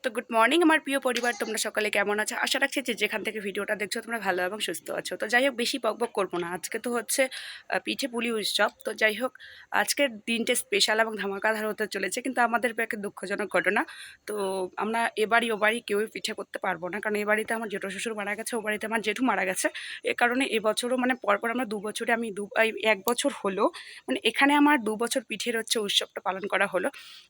তো good morning আমার প্রিয় পরিবার, তোমরা সকালে কেমন আছো? আশা রাখছি যে যেখান থেকে ভিডিওটা দেখছো তোমরা ভালো এবং সুস্থ আছো। তো যাই হোক, বেশি বকবক করবো না। আজকে তো হচ্ছে পিঠে পুলি উৎসব। তো যাই হোক, আজকের দিনটা স্পেশাল এবং ধামাকাধার হতে চলেছে, কিন্তু আমাদের একটা দুঃখজনক ঘটনা। তো আমরা এবারই ও বাড়ি কেউই পিঠে করতে পারবো না, কারণ এ বাড়িতে আমার জেঠু শ্বশুর মারা গেছে, ও বাড়িতে আমার জেঠু মারা গেছে। এ কারণে এবছরও মানে পরপর আমরা 2 বছরে এক বছর হলো, মানে এখানে আমার 2 বছর পিঠের হচ্ছে উৎসবটা পালন করা হলো।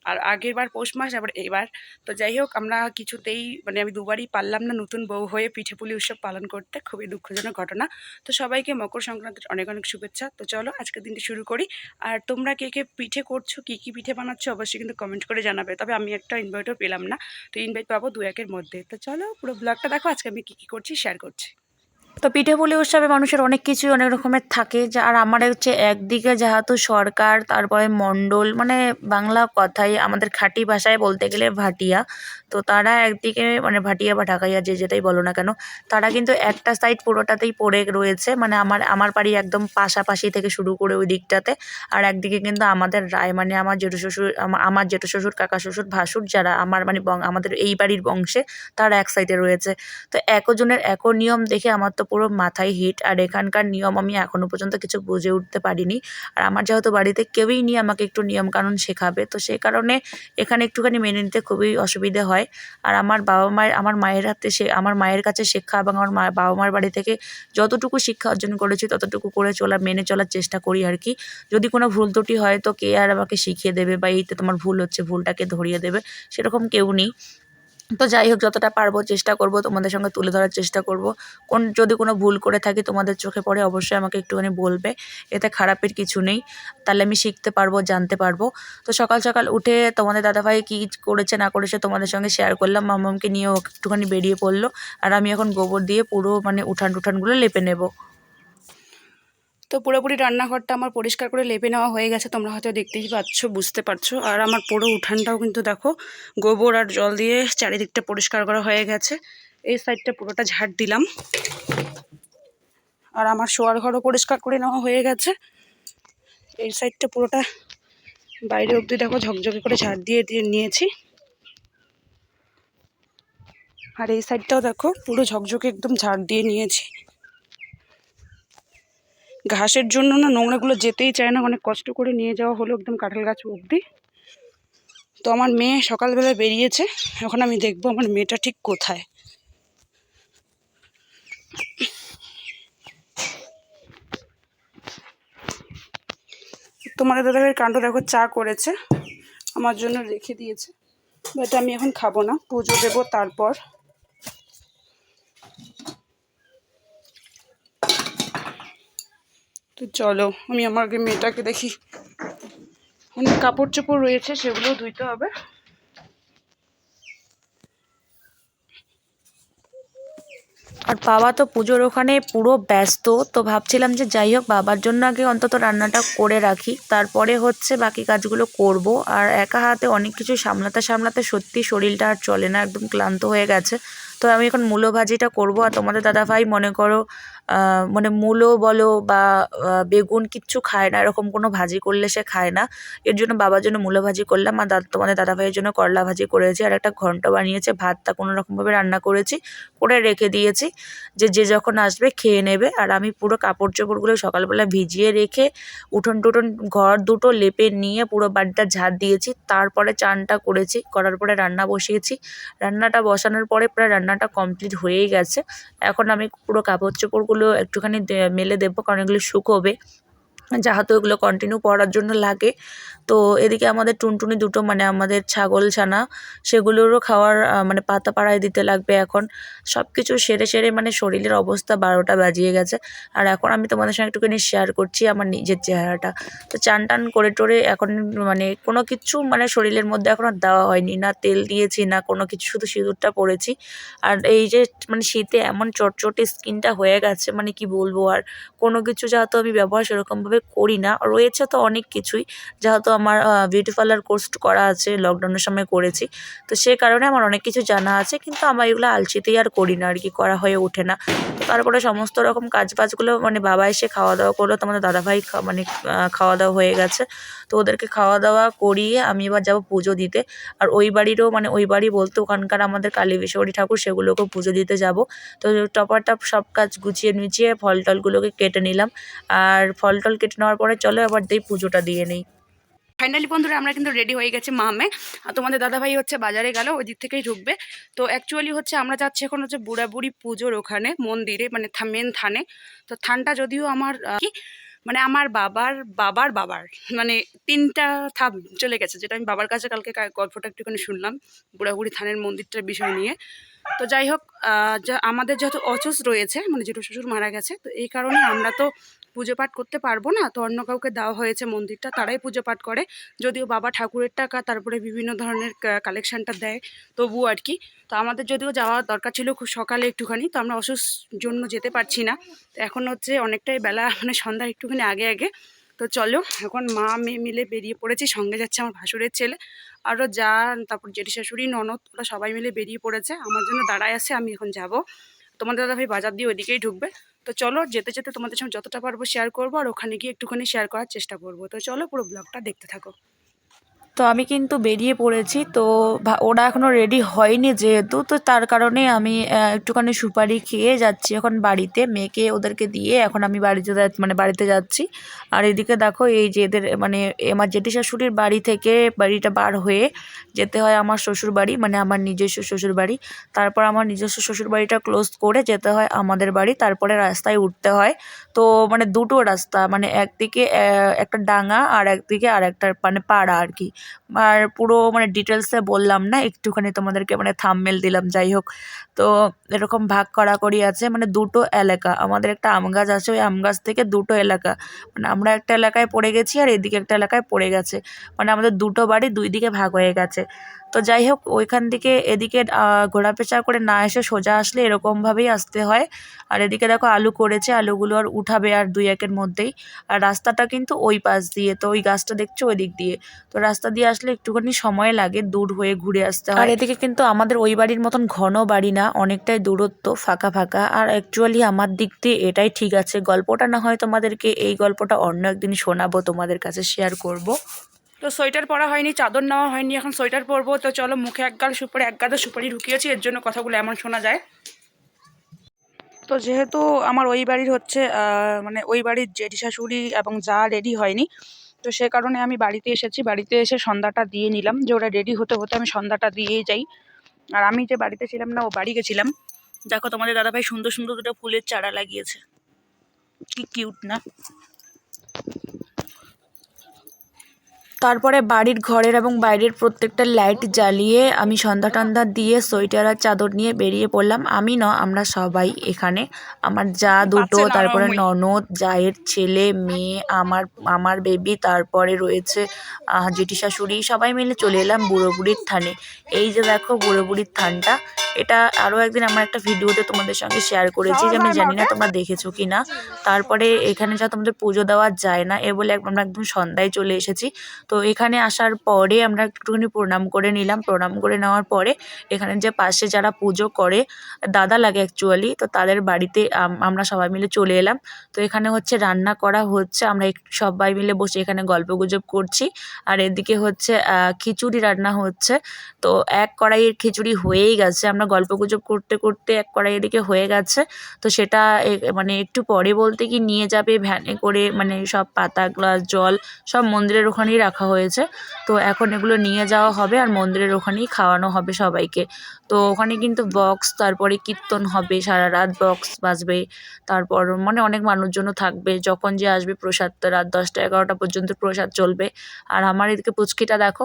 আর আগের বার পৌষ মাস, আবার এবার। তো যাই হোক, আমরা কিছুতেই মানে আমি দুবারই পারলাম না নতুন বউ হয়ে পিঠে পুলি উৎসব পালন করতে। খুবই দুঃখজনক ঘটনা। তো সবাইকে মকর সংক্রান্তির অনেক অনেক শুভেচ্ছা। তো চলো আজকের দিনটি শুরু করি। আর তোমরা কে কে পিঠে করছো, কী কী পিঠে বানাচ্ছো অবশ্যই কিন্তু কমেন্ট করে জানাবে। তবে আমি একটা ইনভাইটও পেলাম না, তো ইনভাইট পাবো 2-1-এর মধ্যে। তো চলো পুরো ব্লগটা দেখো, আজকে আমি কী কী করছি শেয়ার করছি। তো পিঠেপুলি উৎসবে মানুষের অনেক কিছুই অনেক রকমের থাকে, যা আর আমার হচ্ছে একদিকে যেহেতু সরকার, তারপরে মণ্ডল, মানে বাংলা কথায় আমাদের খাঁটি ভাষায় বলতে গেলে ভাটিয়া। তো তারা একদিকে মানে ভাটিয়া বা ঢাকাইয়া যে যেটাই বলো না কেন, তারা কিন্তু একটা সাইড পুরোটাতেই পড়ে রয়েছে, মানে আমার বাড়ি একদম পাশাপাশি থেকে শুরু করে ওই দিকটাতে। আর একদিকে কিন্তু আমাদের রায়, মানে আমার জেঠু শ্বশুর, আমার জেঠু শ্বশুর, কাকা শ্বশুর, ভাসুর, যারা আমার মানে আমাদের এই বাড়ির বংশে, তারা এক সাইডে রয়েছে। তো একজনের এক নিয়ম দেখে আমার তো পুরো মাথায় হিট। আর এখানকার নিয়ম আমি এখনো পর্যন্ত কিছু বুঝে উঠতে পারিনি। আর আমার যেহেতু বাড়িতে কেউই নিয়ে আমাকে একটু নিয়ম কানুন শেখাবে, তো সেই কারণে এখানে একটুখানি মেনে নিতে খুবই অসুবিধে হয়। আর আমার বাবা মায়ের, আমার মায়ের হাতে আমার মায়ের কাছে শিক্ষা এবং আমার বাবা মার বাড়ি থেকে যতটুকু শিক্ষা অর্জন করেছি ততটুকু করে মেনে চলার চেষ্টা করি আর কি। যদি কোনো ভুল ত্রুটি হয় তো কে আর আমাকে শিখিয়ে দেবে, বা এইতে তোমার ভুল হচ্ছে, ভুলটাকে ধরিয়ে দেবে, সেরকম কেউ নেই। তো যাই হোক, যতটা পারবো চেষ্টা করব তোমাদের সঙ্গে তুলে ধরার চেষ্টা করব। যদি কোনো ভুল করে থাকি তোমাদের চোখে পড়ে, অবশ্যই আমাকে একটুখানি বলবে। এতে খারাপের কিছু নেই, তাহলে আমি শিখতে পারবো, জানতে পারবো। তো সকাল সকাল উঠে তোমাদের দাদাভাই কী করেছে না করেছে তোমাদের সঙ্গে শেয়ার করলাম। মাম্মামকে নিয়েও একটুখানি বেরিয়ে পড়লো। আর আমি এখন গোবর দিয়ে পুরো মানে উঠান টুঠানগুলো লেপে নেব। তো পুরোপুরি রান্নাঘরটা আমার পরিষ্কার করে লেপে নেওয়া হয়ে গেছে, তোমরা হয়তো দেখতেই পাচ্ছ, বুঝতে পারছো। আর আমার পুরো উঠানটাও কিন্তু দেখো গোবর আর জল দিয়ে চারিদিকটা পরিষ্কার করা হয়ে গেছে। এই সাইডটা পুরোটা ঝাড় দিলাম। আর আমার শোয়ার ঘরও পরিষ্কার করে নেওয়া হয়ে গেছে। এই সাইডটা পুরোটা বাইরে অবধি দেখো ঝকঝকে করে ঝাড় দিয়ে দিয়ে নিয়েছি। আর এই সাইডটাও দেখো পুরো ঝকঝকে একদম ঝাড় দিয়ে নিয়েছি। ঘাসের জন্য না নোংরাগুলো যেতেই চায় না, অনেক কষ্ট করে নিয়ে যাওয়া হলো একদম কাঁঠাল গাছ অবধি। তো আমার মেয়ে সকালবেলা বেরিয়েছে, এখন আমি দেখবো আমার মেয়েটা ঠিক কোথায়। তোমাদের দাদাভাইয়ের কাণ্ড দেখো, চা করেছে আমার জন্য রেখে দিয়েছে, বাট আমি এখন খাবো না, পুজো দেবো তারপর। তো চলো আমি আমার মেয়েটাকে দেখি, অনেক কাপড় চোপড় রয়েছে সেগুলো ধুইতে হবে। আর বাবা তো পুজোর ওখানে পুরো ব্যস্ত। তো ভাবছিলাম যে যাই হোক, বাবার জন্য আগে অন্তত রান্নাটা করে রাখি, তারপরে হচ্ছে বাকি কাজগুলো করব। আর একা হাতে অনেক কিছু সামলাতে সামলাতে সত্যি শরীরটা আর চলে না, একদম ক্লান্ত হয়ে গেছে। তো আমি এখন মূলো ভাজিটা করব। আর তোমাদের দাদাভাই মনে করো মানে মূলো বলো বা বেগুন কিচ্ছু খায় না, এরকম কোনো ভাজি করলে সে খায় না। এর জন্য বাবার জন্য মূলো ভাজি করলাম, আর তোমাদের দাদাভাইয়ের জন্য করলা ভাজি করেছি, আর একটা ঘন্ট বানিয়েছে, ভাতটা কোনো রকমভাবে রান্না করেছি, করে রেখে দিয়েছি যে যে যখন আসবে খেয়ে নেবে। আর আমি পুরো কাপড় চোপড়গুলো সকালবেলা ভিজিয়ে রেখে উঠোন টুঠোন ঘর দুটো লেপে নিয়ে পুরো বাড়িটা ঝাড় দিয়েছি, তারপরে চানটা করেছি, করার পরে রান্না বসিয়েছি। রান্নাটা বসানোর পরে প্রায় রান্নাটা কমপ্লিট হয়েই গেছে। এখন আমি পুরো কাপড় চোপড়গুলো একটুখানি মেলে দেবো, কারণ এগুলো শুকোবে, যেহেতু এগুলো কন্টিনিউ পরার জন্য লাগে। তো এদিকে আমাদের টুনটুনি দুটো, মানে আমাদের ছাগল ছানা, সেগুলোরও খাওয়ার মানে পাতা পাড়ায় দিতে লাগবে এখন। সব কিছু সেরে সেরে মানে শরীরের অবস্থা 12টা বাজিয়ে গেছে। আর এখন আমি তোমাদের সঙ্গে একটুখানি শেয়ার করছি আমার নিজের চেহারাটা। তো চান টান করে টোরে এখন মানে কোনো কিছু মানে শরীরের মধ্যে এখনও দেওয়া হয়নি, না তেল দিয়েছি না কোনো কিছু, শুধু সিঁদুরটা পরেছি। আর এই যে মানে শীতে এমন চটচটে স্কিনটা হয়ে গেছে, মানে কি বলবো। আর কোনো কিছু যেহেতু আমি ব্যবহার সেরকমভাবে করি না, রয়েছে তো অনেক কিছুই, যেহেতু আমার বিউটি পার্লার কোর্স করা আছে, লকডাউনের সময় করেছি, তো সেই কারণে আমার অনেক কিছু জানা আছে, কিন্তু আমার এগুলো আলসিতেই আর করি না আর কি, করা হয়ে ওঠে না। তো তারপরে সমস্ত রকম কাজ বাজগুলো মানে বাবা এসে খাওয়া দাওয়া করলো, তোমাদের দাদাভাই মানে খাওয়া দাওয়া হয়ে গেছে, তো ওদেরকে খাওয়া দাওয়া করিয়ে আমি এবার যাবো পুজো দিতে। আর ওই বাড়িরও মানে ওই বাড়ি বলতে ওখানকার আমাদের কালী বিশ্বরী ঠাকুর, সেগুলোকেও পুজো দিতে যাব। তো টপাটপ সব কাজ গুছিয়ে নিচিয়ে ফল টলগুলোকে কেটে নিলাম, আর ফল টল কেটে নেওয়ার পরে চলো এবার দিয়ে পুজোটা দিয়ে নিই। ফাইনালি বন্ধুরা আমরা কিন্তু রেডি হয়ে গেছি মামে। আর তোমাদের দাদাভাই হচ্ছে বাজারে গেল, ওই দিক থেকেই ঢুকবে। তো অ্যাকচুয়ালি হচ্ছে আমরা যাচ্ছি এখন হচ্ছে বুড়াবুড়ি পুজোর ওখানে মন্দিরে, মানে মেন থানে। তো থানটা যদিও আমার কি মানে আমার বাবার বাবার বাবার মানে 3টা ধাপ চলে গেছে, যেটা আমি বাবার কাছে কালকে গল্পটা একটুখানি শুনলাম বুড়াবুড়ি থানের মন্দিরটার বিষয় নিয়ে। তো যাই হোক, যা আমাদের যেহেতু অচস রয়েছে, মানে যেটা শ্বশুর মারা গেছে, তো এই কারণে আমরা তো পুজো পাঠ করতে পারবো না, তো অন্য কাউকে দেওয়া হয়েছে মন্দিরটা, তারাই পুজো পাঠ করে। যদিও বাবা ঠাকুরের টাকা তারপরে বিভিন্ন ধরনের কালেকশনটা দেয়, তবু আর কি। তো আমাদের যদিও যাওয়া দরকার ছিল খুব সকালে একটুখানি, তো আমরা অসুস্থ জন্য যেতে পারছি না। তো এখন হচ্ছে অনেকটাই বেলা, মানে সন্ধ্যার একটুখানি আগে আগে। তো চলো এখন মা মেয়ে মিলে বেরিয়ে পড়েছি, সঙ্গে যাচ্ছে আমার ভাসুরের ছেলে, আরও যা, তারপর জেঠি শাশুড়ি ননদ, ওরা সবাই মিলে বেরিয়ে পড়েছে, আমার জন্য দাঁড়ায় আছে। আমি এখন যাব, তোমাদের দাদাভাই বাজার দিয়ে ওইদিকেই ঢুকবে। তো চলো যেতে যেতে তোমাদের সঙ্গে যতটা পারবো শেয়ার করবো, আর ওখানে গিয়ে একটুখানি শেয়ার করার চেষ্টা করবো। তো চলো পুরো ব্লগটা দেখতে থাকো। তো আমি কিন্তু বেরিয়ে পড়েছি, তো ওরা এখনও রেডি হয়নি যেহেতু, তো তার কারণে আমি একটুখানি সুপারি খেয়ে যাচ্ছি এখন বাড়িতে, মেয়েকে ওদেরকে দিয়ে এখন আমি মানে বাড়িতে যাচ্ছি। আর এদিকে দেখো এই যে এদের মানে আমার জেঠি শাশুড়ির বাড়ি থেকে বাড়িটা বার হয়ে যেতে হয় আমার শ্বশুর বাড়ি, মানে আমার নিজস্ব শ্বশুর বাড়ি। তারপর আমার নিজস্ব শ্বশুর বাড়িটা ক্লোজ করে যেতে হয় আমাদের বাড়ি, তারপরে রাস্তায় উঠতে হয়। তো মানে দুটো রাস্তা, মানে একদিকে একটা ডাঙা আর একদিকে আর একটা মানে পাড়া আর কি। আর পুরো মানে ডিটেলসে বললাম না, একটুখানি তোমাদেরকে মানে থাম্বনেল দিলাম। যাই হোক, তো এরকম ভাগ করাকরি আছে, মানে দুটো এলাকা, আমাদের একটা আম গাছ আছে, ওই আম গাছ থেকে দুটো এলাকা, মানে আমরা একটা এলাকায় পড়ে গেছি আর এদিকে একটা এলাকায় পড়ে গেছে, মানে আমাদের দুটো বাড়ি দুই দিকে ভাগ হয়ে গেছে। তো যাই হোক, ওইখান থেকে এদিকে ঘোরাপেঁচা করে না এসে সোজা আসলে এরকমভাবেই আসতে হয়। আর এদিকে দেখো আলু করেছে, আলুগুলো আর উঠাবে আর 2-1-এর মধ্যেই। আর রাস্তাটা কিন্তু ওই পাশ দিয়ে, তো ওই গাছটা দেখছো ওই দিক দিয়ে, তো রাস্তা দিয়ে আসলে একটুখানি সময় লাগে, দূর হয়ে ঘুরে আসতে হয়। আর এদিকে কিন্তু আমাদের ওই বাড়ির মতন ঘন বাড়ি না, অনেকটাই দূরত্ব, ফাঁকা ফাঁকা। আর অ্যাকচুয়ালি আমার দিক দিয়ে এটাই ঠিক আছে। গল্পটা না হয় তোমাদেরকে, এই গল্পটা অন্য একদিন শোনাবো, তোমাদের কাছে শেয়ার করব। তো সোয়েটার পরা হয়নি, চাদর নেওয়া হয়নি, এখন সোয়েটার পরবো। তো চলো, মুখে এক গাল সুপারি, এক গাদা সুপারি ঢুকিয়েছি, এর জন্য কথাগুলো এমন শোনা যায়। তো যেহেতু আমার ওই বাড়ির হচ্ছে মানে ওই বাড়ির জেঠি শাশুড়ি এবং যা রেডি হয়নি, তো সে কারণে আমি বাড়িতে এসেছি। বাড়িতে এসে সন্ধ্যাটা দিয়ে নিলাম, যে ওরা রেডি হতে হতে আমি সন্ধ্যাটা দিয়েই যাই। আর আমি যে বাড়িতে ছিলাম না, ও বাড়ি গেছিলাম। দেখো তোমাদের দাদাভাই সুন্দর সুন্দর দুটো ফুলের চারা লাগিয়েছে, কি কিউট না। তারপরে বাড়ির ঘরের এবং বাইরের প্রত্যেকটা লাইট জ্বালিয়ে আমি সন্ধ্যা টন্ধা দিয়ে সোয়েটার আর চাদর নিয়ে বেরিয়ে পড়লাম। আমি না, আমরা সবাই এখানে, আমার যা দুটো, বাচ্চা তারপরে নরম ননদ, জায়ের ছেলে মেয়ে, আমার আমার বেবি, তারপরে রয়েছে জেঠি শাশুড়ি, সবাই মিলে চলে এলাম বুড়ো বুড়ির থানে। এই যে দেখো বুড়ো বুড়ির থানটা, এটা আরও একদিন আমার একটা ভিডিওতে তোমাদের সঙ্গে শেয়ার করেছি, যে আমি জানি না তোমরা দেখেছো কি না। তারপরে এখানে যা তোমাদের পুজো দেওয়া যায় না, এ বলে আমরা একদম সন্ধ্যায় চলে এসেছি। তো এখানে আসার পরে আমরা একটুখানি প্রণাম করে নিলাম, প্রণাম করে নেওয়ার পরে এখানে যে পাশে যারা পুজো করে, দাদা লাগে অ্যাকচুয়ালি, তো তাদের বাড়িতে আমরা সবাই মিলে চলে এলাম। তো এখানে হচ্ছে রান্না করা হচ্ছে, আমরা সবাই মিলে বসে এখানে গল্পগুজব করছি। আর এদিকে হচ্ছে খিচুড়ি রান্না হচ্ছে। তো এক কড়াইয়ের খিচুড়ি হয়েই গেছে, আমরা গল্পগুজব করতে করতে এক কড়াই এদিকে হয়ে গেছে। তো সেটা মানে একটু পরে বলতে কি নিয়ে যাবে ভ্যানে করে, মানে সব পাতা, গ্লাস, জল সব মন্দিরের ওখানেই রাখা হয়েছে। তো এখন এগুলো নিয়ে যাওয়া হবে আর মন্দিরের ওখানেই খাওয়ানো হবে সবাইকে। তো ওখানে কিন্তু বক্স, তারপরে কীর্তন হবে, সারা রাত বক্স বাজবে। তারপর মানে অনেক মানুষজনও থাকবে, যখন যে আসবে প্রসাদ, তো রাত 10টা-11টা পর্যন্ত প্রসাদ চলবে। আর আমার এদিকে পুচকিটা দেখো,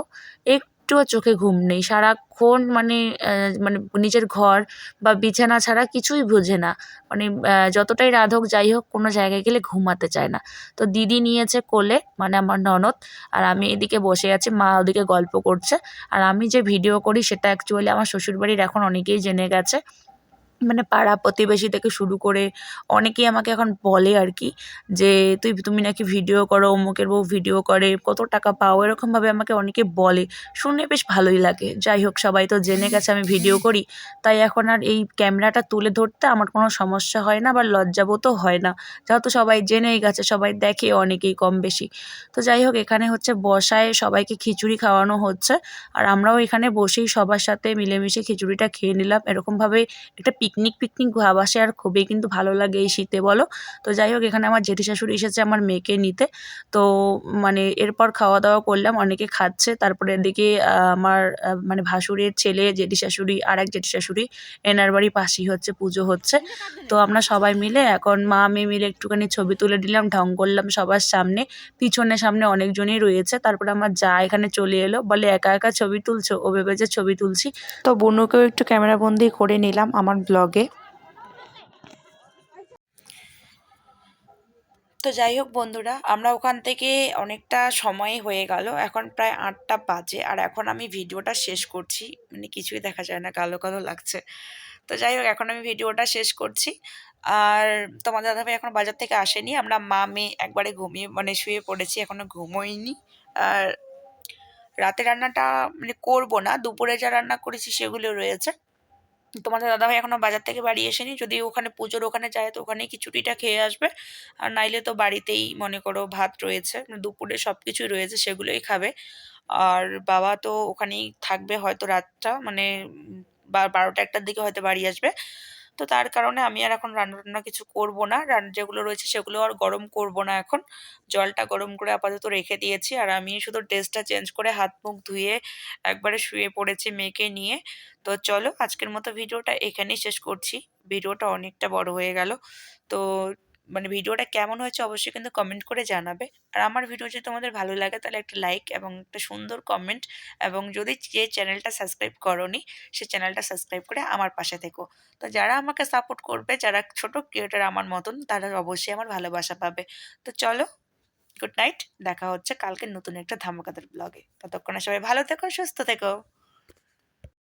একটুও চোখে ঘুম নেই, সারাক্ষণ মানে মানে নিজের ঘর বা বিছানা ছাড়া কিছুই বোঝে না। মানে যতটাই রাত হোক যাই হোক, কোনো জায়গায় গেলে ঘুমাতে চায় না। তো দিদি নিয়েছে কোলে, মানে আমার ননদ, আর আমি এদিকে বসে আছি, মা ওদিকে গল্প করছে। আর আমি যে ভিডিও করি সেটা অ্যাকচুয়ালি আমার শ্বশুরবাড়ির এখন অনেকেই জেনে গেছে। মানে পাড়া প্রতিবেশী থেকে শুরু করে অনেকেই আমাকে এখন বলে আর কি যে তুমি নাকি ভিডিও করো, অমুকের বউ ভিডিও করে, কত টাকা পাও, এরকমভাবে আমাকে অনেকে বলে। শুনে বেশ ভালোই লাগে। যাই হোক, সবাই তো জেনে গেছে আমি ভিডিও করি, তাই এখন আর এই ক্যামেরাটা তুলে ধরতে আমার কোনো সমস্যা হয় না বা লজ্জাবোধও হয় না, যেহেতু সবাই জেনেই গেছে, সবাই দেখে অনেকেই কম বেশি। তো যাই হোক, এখানে হচ্ছে বসায় সবাইকে খিচুড়ি খাওয়ানো হচ্ছে, আর আমরাও এখানে বসেই সবার সাথে মিলেমিশে খিচুড়িটা খেয়ে নিলাম। এরকমভাবে একটা পিকনিক পিকনিক ভাব আসে, আর খুবই কিন্তু ভালো লাগে এই শীতে, বলো। তো যাই হোক, এখানে আমার জেঠি শাশুড়ি এসেছে আমার মেয়েকে নিতে। তো মানে এরপর খাওয়া দাওয়া করলাম, অনেকে খাচ্ছে। তারপরে এদিকে আমার মানে ভাসুরের ছেলে, জেঠি শাশুড়ি আর এক জেঠি শাশুড়ি, এনার বাড়ি পাশেই হচ্ছে পুজো হচ্ছে। তো আমরা সবাই মিলে এখন মা মেয়ে মিলে একটুখানি ছবি তুলে দিলাম, ঢং করলাম সবার সামনে। পিছনে সামনে অনেকজনই রয়েছে। তারপরে আমার যা এখানে চলে এলো, বলে একা একা ছবি তুলছো, ও ভেবে যে ছবি তুলছি। তো বুনুকেও একটু ক্যামেরাবন্দি করে নিলাম আমার ব্লগে। তো যাই হোক বন্ধুরা, আমরা ওখান থেকে অনেকটা সময় হয়ে গেল, এখন প্রায় 8টা বাজে, আর এখন আমি ভিডিওটা শেষ করছি। মানে কিছুই দেখা যায় না, কালো কালো লাগছে। তো যাই হোক, এখন আমি ভিডিওটা শেষ করছি। আর তোমাদের দাদাভাই এখন বাজার থেকে আসেনি, আমরা মা মেয়ে একবারে ঘুমিয়ে মানে শুয়ে পড়েছি, এখনো ঘুমোইনি। আর রাতে রান্নাটা মানে করবো না, দুপুরে যা রান্না করেছি সেগুলো রয়েছে। তোমাদের দাদাভাই এখনো বাজার থেকে বাড়ি আসেনি, যদি ওখানে পুজোর ওখানে যায় তো ওখানেই খিচুড়িটা খেয়ে আসবে। আর নাইলে তো বাড়িতেই মনে করো ভাত রয়েছে, মানে দুপুরে সবকিছুই রয়েছে, সেগুলোই খাবে। আর বাবা তো ওখানেই থাকবে হয়তো রাতটা, মানে 12টা 1টার দিকে হয়তো বাড়ি আসবে। তো তার কারণে আমি আর এখন রান্না টান্না কিছু করব না, যেগুলো রয়েছে সেগুলো আর গরম করব না এখন। জলটা গরম করে আপাতত রেখে দিয়েছি, আর আমি শুধু ড্রেসটা চেঞ্জ করে হাত মুখ ধুয়ে একবারে শুয়ে পড়েছি মেয়েকে নিয়ে। তো চলো, আজকের মতো ভিডিওটা এখানেই শেষ করছি। ভিডিওটা অনেকটা বড় হয়ে গেল। তো মানে ভিডিওটা কেমন হয়েছে অবশ্যই কিন্তু কমেন্ট করে জানাবে। আর আমার ভিডিও যদি তোমাদের ভালো লাগে তাহলে একটা লাইক এবং একটা সুন্দর কমেন্ট, এবং যদি যে চ্যানেলটা সাবস্ক্রাইব করোনি সে চ্যানেলটা সাবস্ক্রাইব করে আমার পাশে থেকো। তো যারা আমাকে সাপোর্ট করবে, যারা ছোট ক্রিয়েটার আমার মতন, তারা অবশ্যই আমার ভালোবাসা পাবে। তো চলো, গুড নাইট, দেখা হচ্ছে কালকে নতুন একটা ধামাকাদার ব্লগে। ততক্ষণে সবাই ভালো থেকো, সুস্থ থেকো।